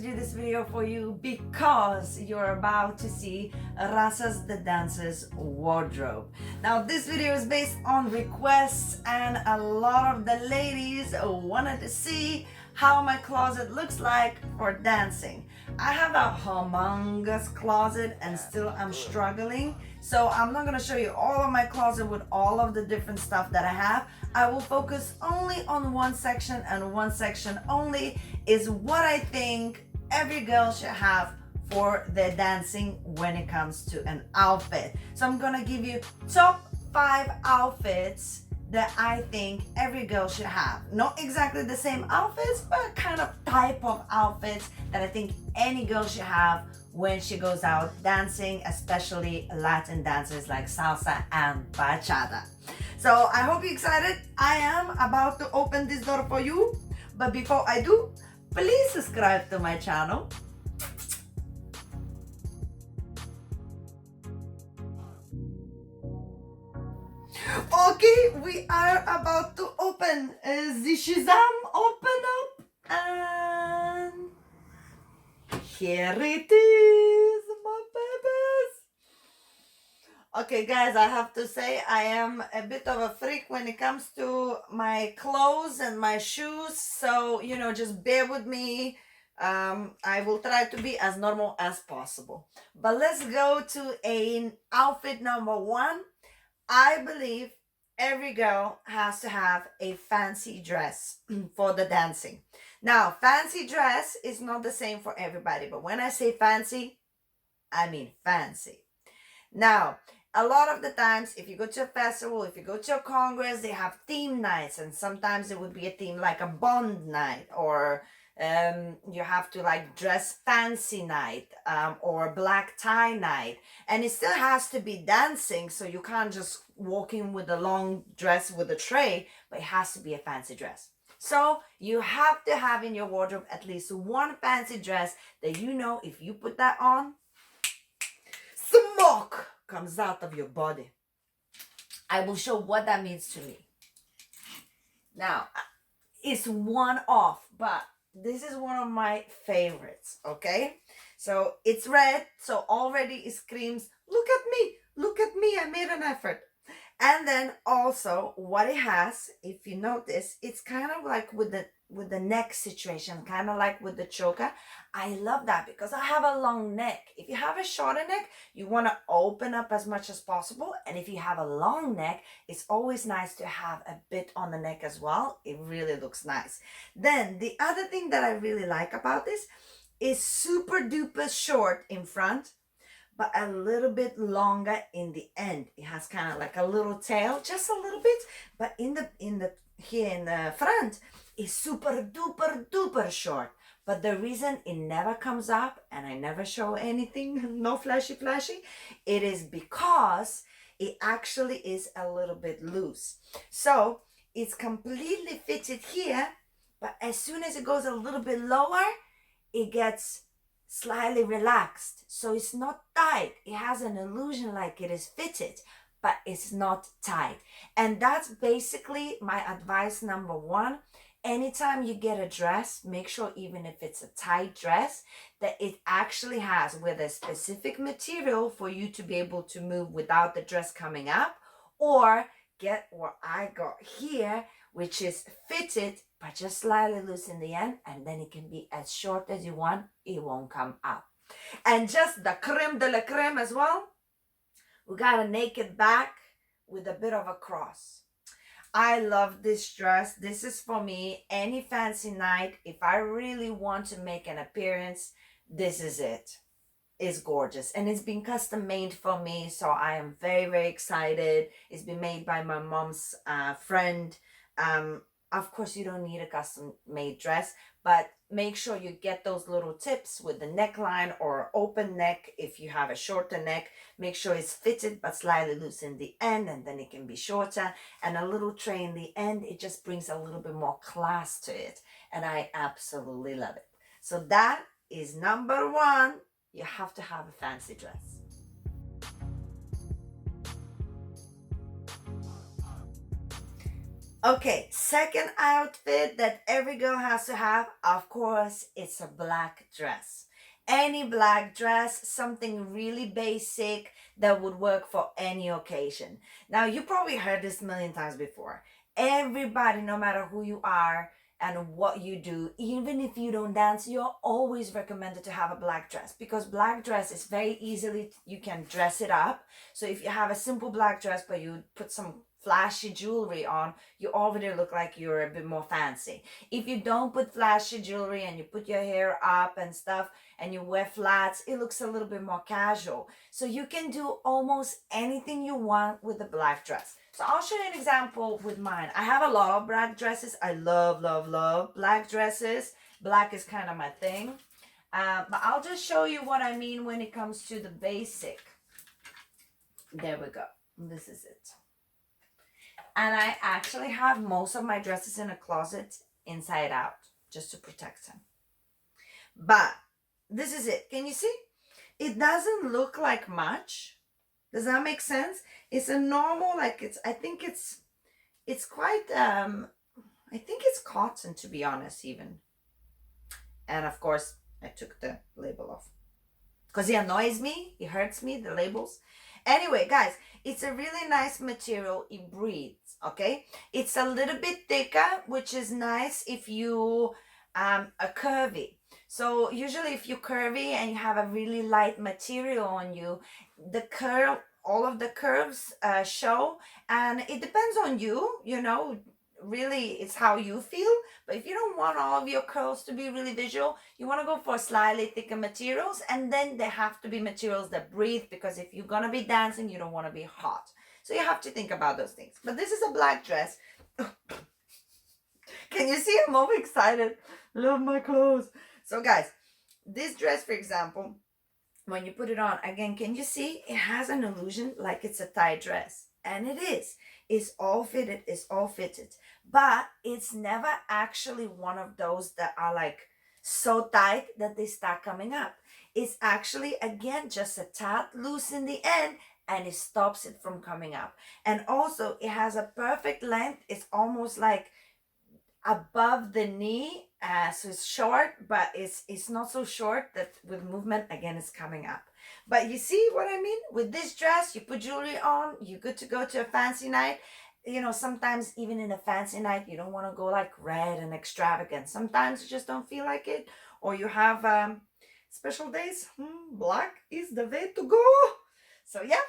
to do this video for you because you're about to see Rasa's the Dancer's wardrobe. Now this video is based on requests and a lot of the ladies wanted to see how my closet looks like for dancing. I have a humongous closet and still I'm struggling. So I'm not going to show you all of my closet with all of the different stuff that I have. I will focus only on one section, and one section only is what I think every girl should have for their dancing when it comes to an outfit. So I'm going to give you top 5 outfits that I think every girl should have. Not exactly the same outfits, but kind of type of outfits that I think any girl should have when she goes out dancing, especially Latin dancers like salsa and bachata. So I hope you're excited. I am about to open this door for you. But before I do, please subscribe to my channel. Okay, we are about to open the Shazam. Open up, and here it is, my babies. Okay, guys, I have to say I am a bit of a freak when it comes to my clothes and my shoes. So, just bear with me. I will try to be as normal as possible. But let's go to an outfit number 1. I believe every girl has to have a fancy dress for the dancing. Now, fancy dress is not the same for everybody, but when I say fancy, I mean fancy. Now, a lot of the times, if you go to a festival, if you go to a congress, they have theme nights, and sometimes it would be a theme like a Bond night, or you have to like dress fancy night, or black tie night, and it still has to be dancing, so you can't just walk in with a long dress with a tray, but it has to be a fancy dress. So you have to have in your wardrobe at least one fancy dress that if you put that on, smoke comes out of your body. I will show what that means to me. Now, it's one off, but this is one of my favorites, okay? So it's red, so already it screams, look at me, I made an effort. And then also what it has, if you notice, it's kind of like with the neck situation, kind of like with the choker. I love that because I have a long neck. If you have a shorter neck, you want to open up as much as possible. And if you have a long neck, it's always nice to have a bit on the neck as well. It really looks nice. Then the other thing that I really like about this is super duper short in front, but a little bit longer in the end. It has kind of like a little tail, just a little bit, but here in the front is super duper duper short. But the reason it never comes up and I never show anything, no flashy, it is because it actually is a little bit loose. So it's completely fitted here, but as soon as it goes a little bit lower, it gets slightly relaxed. So it's not tight. It has an illusion like it is fitted, but it's not tight. And that's basically my advice number 1. Anytime you get a dress, make sure, even if it's a tight dress, that it actually has with a specific material for you to be able to move without the dress coming up, or get what I got here, which is fitted but just slightly loose in the end, and then it can be as short as you want. It won't come up. And just the creme de la creme as well, we got a naked back with a bit of a cross. I love this dress. This is for me any fancy night. If I really want to make an appearance, this is it. It's gorgeous, and it's been custom made for me, so I am very, very excited. It's been made by my mom's friend. Of course, you don't need a custom made dress, but make sure you get those little tips with the neckline or open neck. If you have a shorter neck, make sure it's fitted but slightly loose in the end, and then it can be shorter, and a little tray in the end. It just brings a little bit more class to it, and I absolutely love it. So that is number 1. You have to have a fancy dress. Okay, second outfit that every girl has to have, of course, it's a black dress. Any black dress, something really basic that would work for any occasion. Now, you probably heard this a million times before. Everybody, no matter who you are and what you do, even if you don't dance, you're always recommended to have a black dress because black dress is very easily, you can dress it up. So if you have a simple black dress, but you put some flashy jewelry on, you already look like you're a bit more fancy. If you don't put flashy jewelry and you put your hair up and stuff and you wear flats, it looks a little bit more casual. So you can do almost anything you want with the black dress. So I'll show you an example with mine. I have a lot of black dresses. I love, love, love black dresses. Black is kind of my thing. But I'll just show you what I mean when it comes to the basic. There we go. This is it. And I actually have most of my dresses in a closet inside out just to protect them. But this is it. Can you see? It doesn't look like much. Does that make sense? It's a normal, like I think it's quite, I think it's cotton to be honest even. And of course, I took the label off because it annoys me. It hurts me, the labels. Anyway, guys, it's a really nice material. It breathes, okay? It's a little bit thicker, which is nice if you are curvy. So usually if you're curvy and you have a really light material on you, the curve, all of the curves show, and it depends on you, you know, really it's how you feel. But if you don't want all of your curls to be really visual, you want to go for slightly thicker materials, and then they have to be materials that breathe, because if you're gonna be dancing, you don't want to be hot. So you have to think about those things. But this is a black dress. Can you see I'm over excited? Love my clothes. So guys, this dress, for example, when you put it on, again, can you see it has an illusion like it's a tight dress? And it is. It's all fitted, it's all fitted. But it's never actually one of those that are like so tight that they start coming up. It's actually, again, just a tad loose in the end, and it stops it from coming up. And also, it has a perfect length. It's almost like above the knee, so it's short, but it's not so short that with movement again it's coming up. But you see what I mean? With this dress, you put jewelry on, you're good to go to a fancy night. You know, sometimes even in a fancy night, you don't want to go like red and extravagant. Sometimes you just don't feel like it, or you have special days. Black is the way to go. So yeah,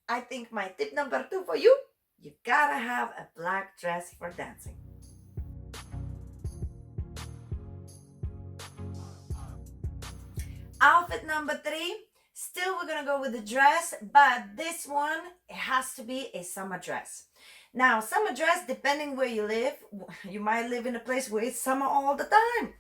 I think my tip number 2 for you: you gotta have a black dress for dancing. Outfit number 3, still we're gonna go with the dress, but this one, it has to be a summer dress. Now, summer dress, depending where you live, you might live in a place where it's summer all the time.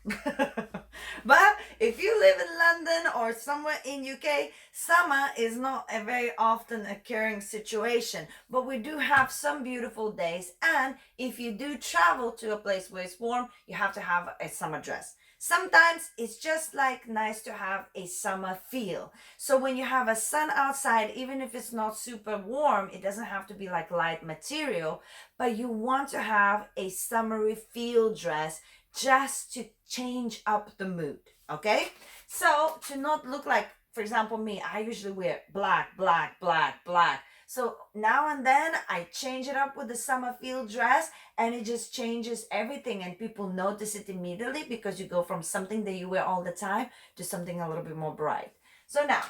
But if you live in London or somewhere in UK, summer is not a very often occurring situation. But we do have some beautiful days, and if you do travel to a place where it's warm, you have to have a summer dress. Sometimes it's just like nice to have a summer feel. So when you have a sun outside, even if it's not super warm, it doesn't have to be like light material, but you want to have a summery feel dress just to change up the mood, okay? So to not look like, for example, me, I usually wear black, black, black, black. So now and then I change it up with the summer feel dress, and it just changes everything, and people notice it immediately because you go from something that you wear all the time to something a little bit more bright. So now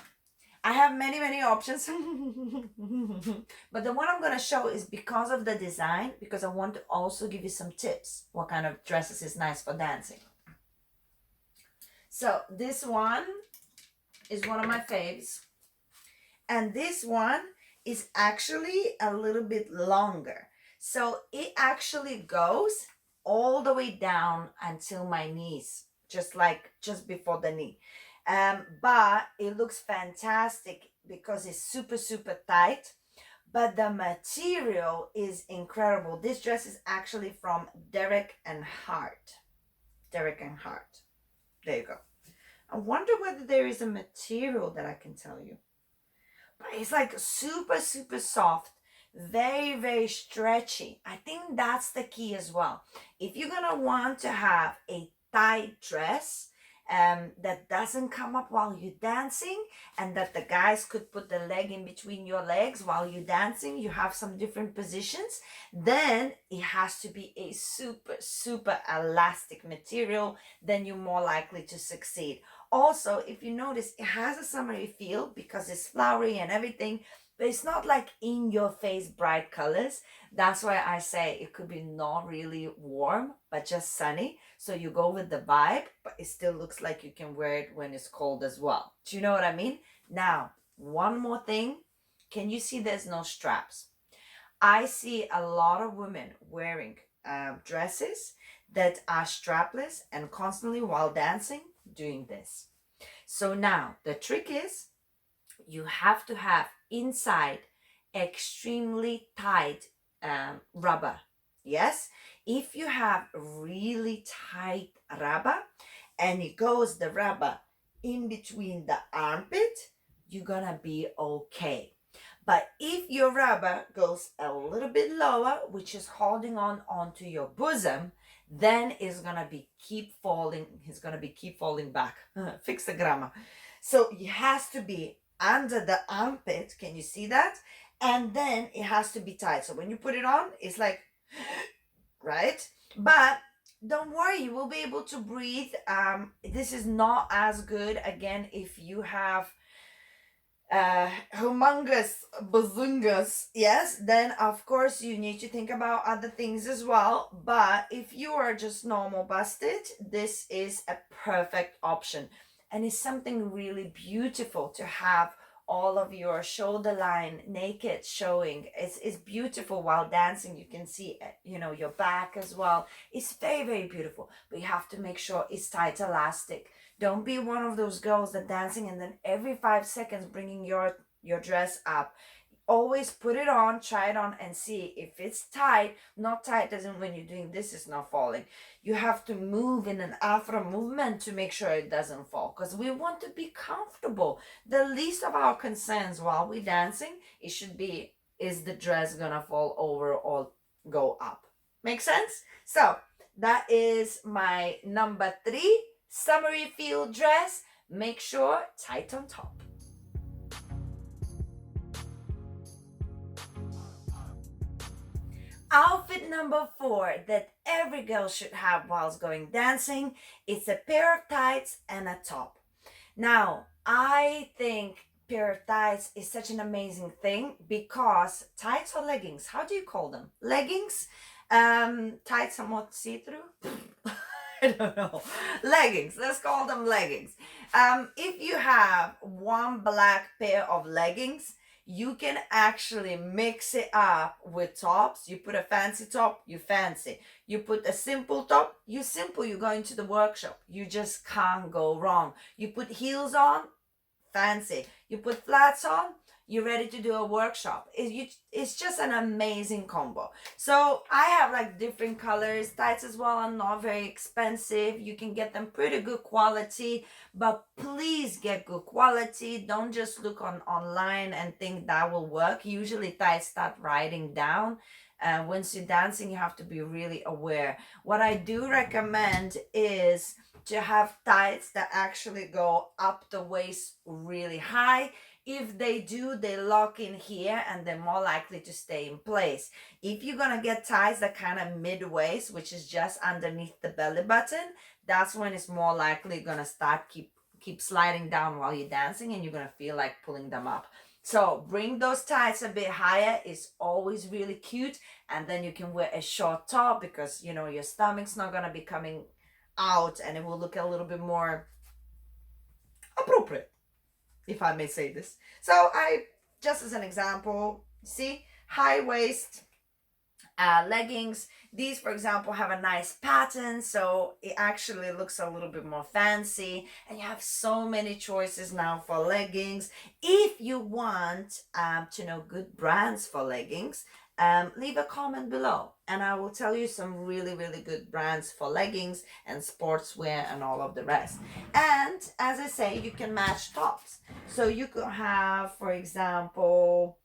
I have many, many options. But the one I'm going to show is because of the design, because I want to also give you some tips what kind of dresses is nice for dancing. So this one is one of my faves, and this one is actually a little bit longer. So it actually goes all the way down until my knees, just before the knee. But it looks fantastic because it's super, super tight. But the material is incredible. This dress is actually from Derek and Hart. Derek and Hart. There you go. I wonder whether there is a material that I can tell you. But it's like super, super soft. very, very stretchy. I think that's the key as well. If you're gonna want to have a tight dress that doesn't come up while you're dancing, and that the guys could put the leg in between your legs while you're dancing, you have some different positions, then it has to be a super, super elastic material, then you're more likely to succeed. Also, if you notice, it has a summery feel because it's flowery and everything, but it's not like in your face bright colors. That's why I say it could be not really warm, but just sunny. So you go with the vibe, but it still looks like you can wear it when it's cold as well. Do you know what I mean? Now, one more thing. Can you see there's no straps? I see a lot of women wearing dresses that are strapless and constantly while dancing doing this. So now the trick is you have to have inside extremely tight rubber. Yes, if you have really tight rubber and it goes the rubber in between the armpit, you're gonna be okay. But if your rubber goes a little bit lower, which is holding on onto your bosom, then it's gonna be keep falling. It's gonna be keep falling back. Fix the grammar. So it has to be under the armpit. Can you see that? And then it has to be tight. So when you put it on, it's like, right? But don't worry, you will be able to breathe. This is not as good again if you have humongous bazungas, yes, then of course you need to think about other things as well. But if you are just normal busted, this is a perfect option, and it's something really beautiful to have all of your shoulder line naked showing. It's beautiful while dancing. You can see your back as well. It's very, very beautiful, but you have to make sure it's tight elastic. Don't be one of those girls that dancing and then every 5 seconds bringing your dress up. Always put it on, try it on, and see if it's tight. Not tight doesn't when you're doing this, it's not falling. You have to move in an afro movement to make sure it doesn't fall, because we want to be comfortable. The least of our concerns while we're dancing, it should be, is the dress gonna fall over or go up? Make sense? So that is my number 3 summery field dress. Make sure tight on top. Outfit number 4 that every girl should have whilst going dancing, it's a pair of tights and a top. Now, I think pair of tights is such an amazing thing, because tights or leggings, how do you call them? Leggings? Tights somewhat see-through? I don't know. Leggings, let's call them leggings. If you have one black pair of leggings, you can actually mix it up with tops. You put a fancy top, you fancy. You put a simple top, you simple. You go into the workshop, you just can't go wrong. You put heels on, fancy. You put flats on, you're ready to do a workshop. It's just an amazing combo. So I have like different colors. Tights as well are not very expensive. You can get them pretty good quality, but please get good quality. Don't just look online and think that will work. Usually tights start riding down. Once you're dancing, you have to be really aware. What I do recommend is to have tights that actually go up the waist really high. If they do, they lock in here and they're more likely to stay in place. If you're gonna get tights that kind of mid-waist, which is just underneath the belly button, that's when it's more likely gonna start keep sliding down while you're dancing, and you're gonna feel like pulling them up. So bring those tights a bit higher. It's always really cute. And then you can wear a short top, because your stomach's not gonna be coming out, and it will look a little bit more appropriate, if I may say this. So I, just as an example, see, high waist leggings. These, for example, have a nice pattern, so it actually looks a little bit more fancy, and you have so many choices now for leggings. If you want to know good brands for leggings, leave a comment below and I will tell you some really, really good brands for leggings and sportswear and all of the rest. And as I say, you can match tops. So you could have, for example,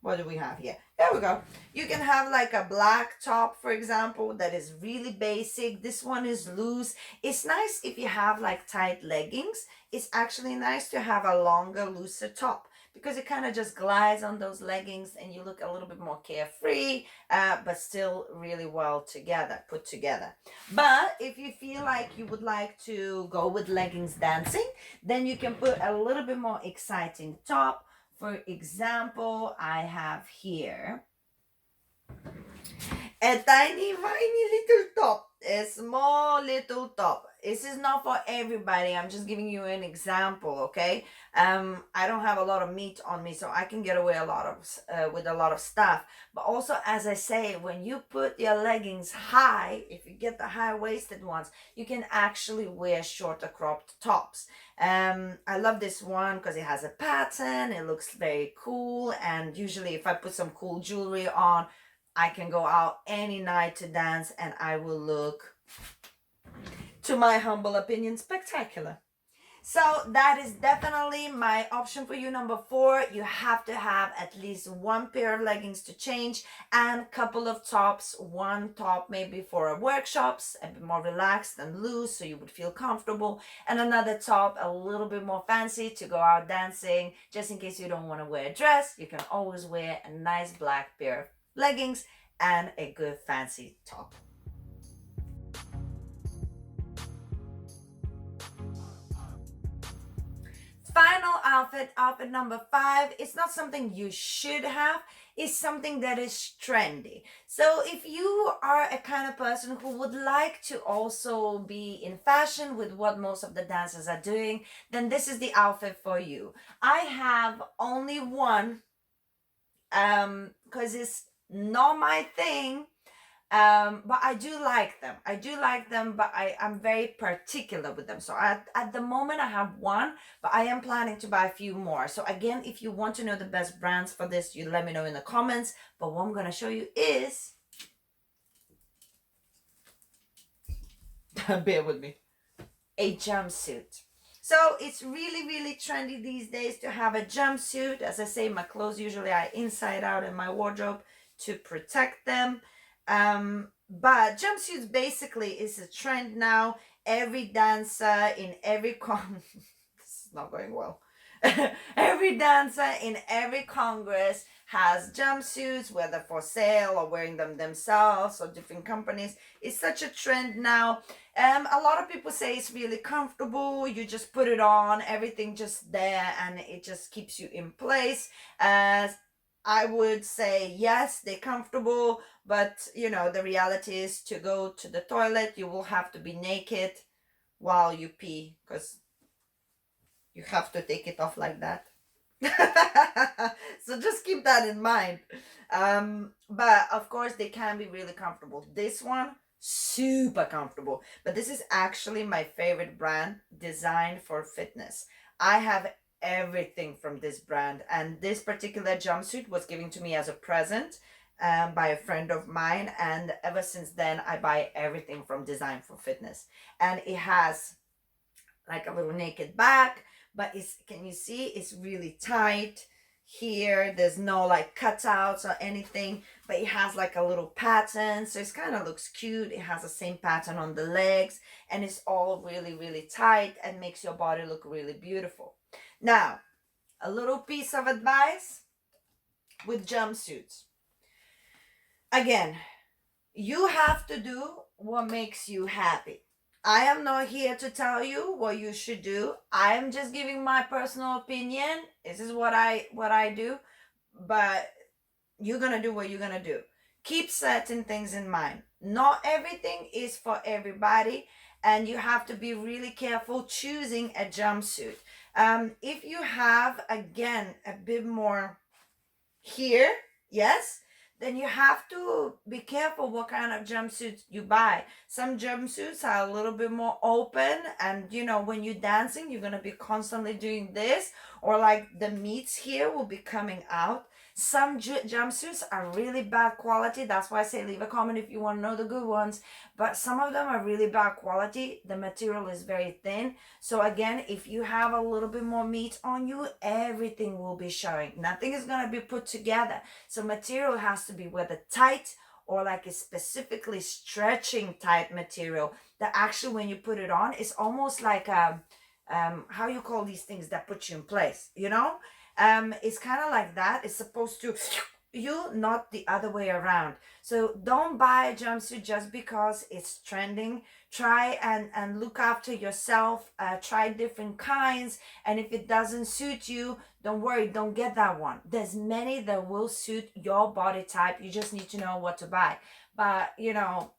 What do we have here? There we go. You can have like a black top, for example, that is really basic. This one is loose. It's nice if you have like tight leggings. It's actually nice to have a longer, looser top because it kind of just glides on those leggings and you look a little bit more carefree, but still really well together, put together. But if you feel like you would like to go with leggings dancing, then you can put a little bit more exciting top. For example, I have here a tiny, tiny little top, a small little top. This is not for everybody. I'm just giving you an example, okay? I don't have a lot of meat on me, so I can get away a lot of with a lot of stuff. But also, as I say, when you put your leggings high, if you get the high-waisted ones, you can actually wear shorter cropped tops. I love this one because it has a pattern. It looks very cool, and usually, if I put some cool jewelry on, I can go out any night to dance and I will look, to my humble opinion, spectacular. So that is definitely my option for you. Number 4, you have to have at least one pair of leggings to change and a couple of tops. One top maybe for workshops, a bit more relaxed and loose so you would feel comfortable, and another top a little bit more fancy to go out dancing. Just in case you don't want to wear a dress, you can always wear a nice black pair of leggings and a good fancy top. Final outfit, outfit number 5. It's not something you should have, it's something that is trendy. So if you are a kind of person who would like to also be in fashion with what most of the dancers are doing, then this is the outfit for you. I have only one because it's not my thing. But I do like them. I do like them, but I'm very particular with them. So at the moment I have one, but I am planning to buy a few more. So again, if you want to know the best brands for this, you let me know in the comments. But what I'm going to show you is, bear with me, a jumpsuit. So it's really, really trendy these days to have a jumpsuit. As I say, my clothes usually are inside out in my wardrobe to protect them. But jumpsuits basically is a trend now. Every dancer in every this is not going well. Every dancer in every congress has jumpsuits, whether for sale or wearing them themselves or different companies. It's such a trend now. A lot of people say it's really comfortable. You just put it on, everything just there, and it just keeps you in place. I would say yes, they're comfortable, but you know, the reality is to go to the toilet, you will have to be naked while you pee because you have to take it off like that. So just keep that in mind. But of course, they can be really comfortable. This one, super comfortable. But this is actually my favorite brand, designed for fitness. I have everything from this brand, and this particular jumpsuit was given to me as a present by a friend of mine, and ever since then I buy everything from Design for Fitness. And it has like a little naked back, but it's, can you see, it's really tight here. There's no like cutouts or anything, but it has like a little pattern, so it kind of looks cute. It has the same pattern on the legs, and it's all really, really tight and makes your body look really beautiful. Now, a little piece of advice with jumpsuits. Again, you have to do what makes you happy. I am not here to tell you what you should do. I am just giving my personal opinion. This is what I do, but you're going to do what you're going to do. Keep certain things in mind. Not everything is for everybody, and you have to be really careful choosing a jumpsuit. If you have, again, a bit more here, yes, then you have to be careful what kind of jumpsuits you buy. Some jumpsuits are a little bit more open, and you know, when you're dancing, you're going to be constantly doing this, or like the meats here will be coming out. Some jumpsuits are really bad quality. That's why I say leave a comment if you want to know the good ones. But some of them are really bad quality. The material is very thin. So again, if you have a little bit more meat on you, everything will be showing. Nothing is going to be put together. So material has to be whether tight or like a specifically stretching tight material that actually when you put it on, it's almost like how you call these things that put you in place, you know? It's kind of like that. It's supposed to you, not the other way around. So don't buy a jumpsuit just because it's trending. Try and look after yourself. Try different kinds, and if it doesn't suit you, don't worry, don't get that one. There's many that will suit your body type. You just need to know what to buy. But you know,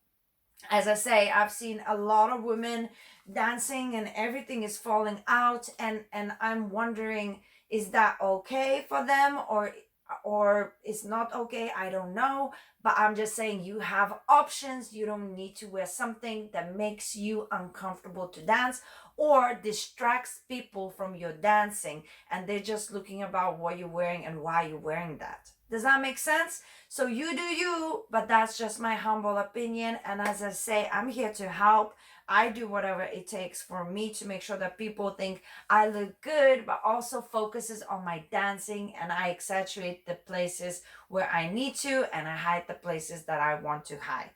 as I say, I've seen a lot of women dancing and everything is falling out, and I'm wondering, is that okay for them, or it's not okay? I don't know, but I'm just saying you have options. You don't need to wear something that makes you uncomfortable to dance or distracts people from your dancing, and they're just looking about what you're wearing and why you're wearing that. Does that make sense? So you do you, but that's just my humble opinion. And as I say, I'm here to help. I do whatever it takes for me to make sure that people think I look good, but also focuses on my dancing, and I exaggerate the places where I need to, and I hide the places that I want to hide.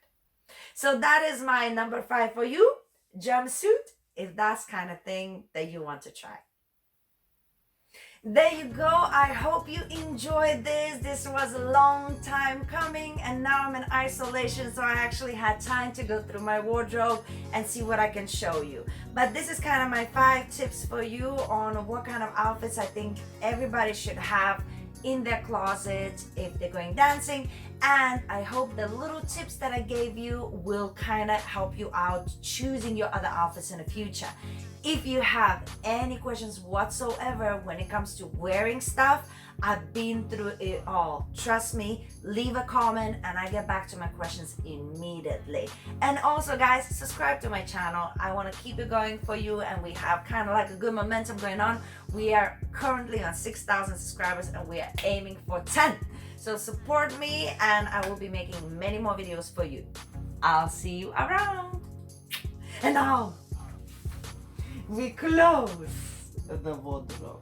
So that is my number 5 for you, jumpsuit, if that's kind of thing that you want to try. There you go. I hope you enjoyed this. This was a long time coming, and now I'm in isolation, so I actually had time to go through my wardrobe and see what I can show you. But this is kind of my 5 tips for you on what kind of outfits I think everybody should have in their closet if they're going dancing. And I hope the little tips that I gave you will kind of help you out choosing your other outfits in the future. If you have any questions whatsoever when it comes to wearing stuff, I've been through it all. Trust me, leave a comment and I get back to my questions immediately. And also guys, subscribe to my channel. I want to keep it going for you, and we have kind of like a good momentum going on. We are currently on 6,000 subscribers and we are aiming for 10. So support me and I will be making many more videos for you. I'll see you around. And now we close the wardrobe.